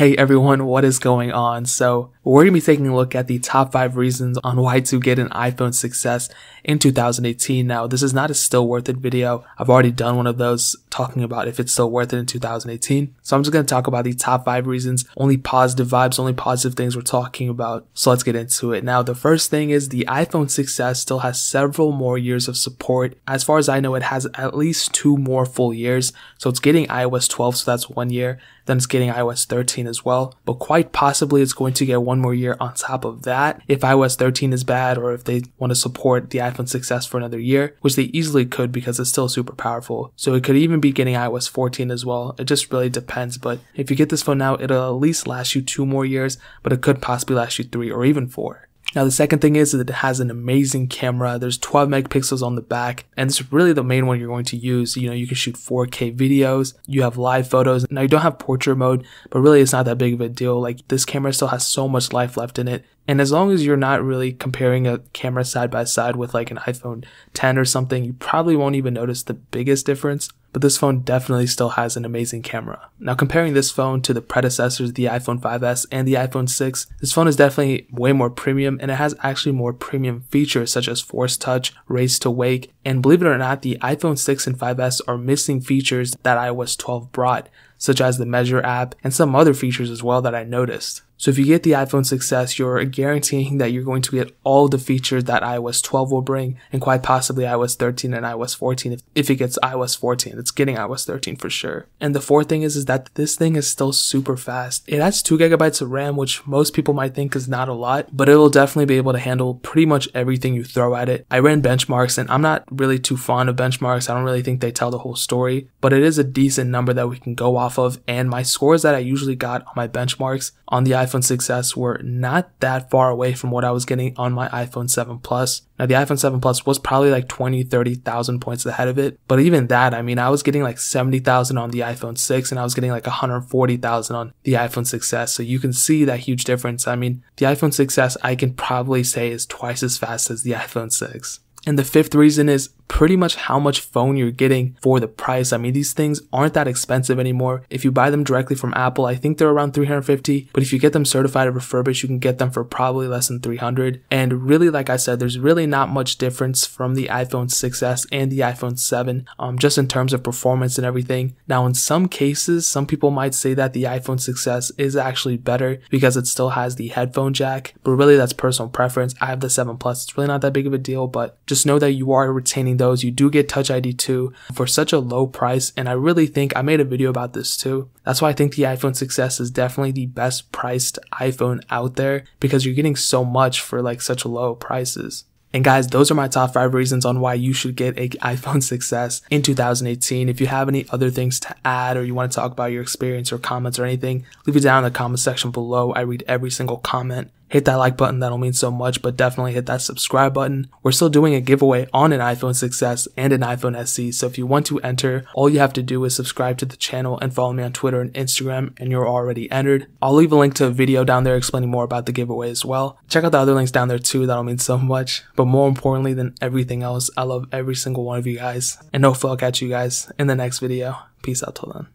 Hey everyone, what is going on? So we're going to be taking a look at the top 5 reasons on why to get an iPhone 6s in 2018. Now, this is not a still worth it video. I've already done one of those talking about if it's still worth it in 2018. So I'm just going to talk about the top 5 reasons, only positive vibes, only positive things we're talking about. So let's get into it. Now, the first thing is the iPhone 6s still has several more years of support. As far as I know, it has at least 2 more full years. So it's getting iOS 12, so that's 1 year. Then it's getting iOS 13 as well, but quite possibly it's going to get 1 more year on top of that if iOS 13 is bad, or if they want to support the iPhone 6s for another year, which they easily could because it's still super powerful. So it could even be getting iOS 14 as well. It just really depends, but if you get this phone now, it'll at least last you 2 more years, but it could possibly last you 3 or even 4. Now, the second thing is that it has an amazing camera. There's 12 megapixels on the back, and it's really the main one you're going to use. You know, you can shoot 4K videos, you have live photos. Now, you don't have portrait mode, but really it's not that big of a deal. Like, this camera still has so much life left in it. And as long as you're not really comparing a camera side by side with like an iPhone 10 or something, you probably won't even notice the biggest difference. But this phone definitely still has an amazing camera. Now, comparing this phone to the predecessors, the iPhone 5s and the iPhone 6, this phone is definitely way more premium, and it has actually more premium features such as Force Touch, Raise to Wake, and believe it or not, the iPhone 6 and 5s are missing features that iOS 12 brought, such as the Measure app and some other features as well that I noticed. So if you get the iPhone 6s, you're guaranteeing that you're going to get all the features that iOS 12 will bring, and quite possibly iOS 13 and iOS 14. If it gets iOS 14, it's getting iOS 13 for sure. And the fourth thing is that this thing is still super fast. It has 2 gigabytes of RAM, which most people might think is not a lot, but it'll definitely be able to handle pretty much everything you throw at it. I ran benchmarks, and I'm not really too fond of benchmarks. I don't really think they tell the whole story, but it is a decent number that we can go off of. And my scores that I usually got on my benchmarks on the iPhone 6s were not that far away from what I was getting on my iPhone 7 Plus. Now, the iPhone 7 Plus was probably like 20,000-30,000 points ahead of it. But even that, I mean, I was getting like 70,000 on the iPhone 6, and I was getting like 140,000 on the iPhone 6s. So you can see that huge difference. I mean, the iPhone 6s, I can probably say is twice as fast as the iPhone 6. And the fifth reason is pretty much how much phone you're getting for the price. I mean, these things aren't that expensive anymore. If you buy them directly from Apple, I think they're around $350, but if you get them certified or refurbished, you can get them for probably less than $300. And really, like I said, there's really not much difference from the iPhone 6s and the iPhone 7, just in terms of performance and everything. Now, in some cases, some people might say that the iPhone 6s is actually better because it still has the headphone jack, but really that's personal preference. I have the 7 Plus. It's really not that big of a deal, but just know that you are retaining those. You do get Touch ID too for such a low price, and I really think I made a video about this too. That's why I think the iPhone 6s is definitely the best priced iPhone out there, because you're getting so much for like such low prices. And guys, those are my top 5 reasons on why you should get an iPhone 6s in 2018. If you have any other things to add, or you want to talk about your experience or comments or anything, leave it down in the comment section below. I read every single comment. Hit that like button, that'll mean so much, but definitely hit that subscribe button. We're still doing a giveaway on an iPhone 6s and an iPhone SE, so if you want to enter, all you have to do is subscribe to the channel and follow me on Twitter and Instagram, and you're already entered. I'll leave a link to a video down there explaining more about the giveaway as well. Check out the other links down there too, that'll mean so much. But more importantly than everything else, I love every single one of you guys, and hopefully I'll catch you guys in the next video. Peace out till then.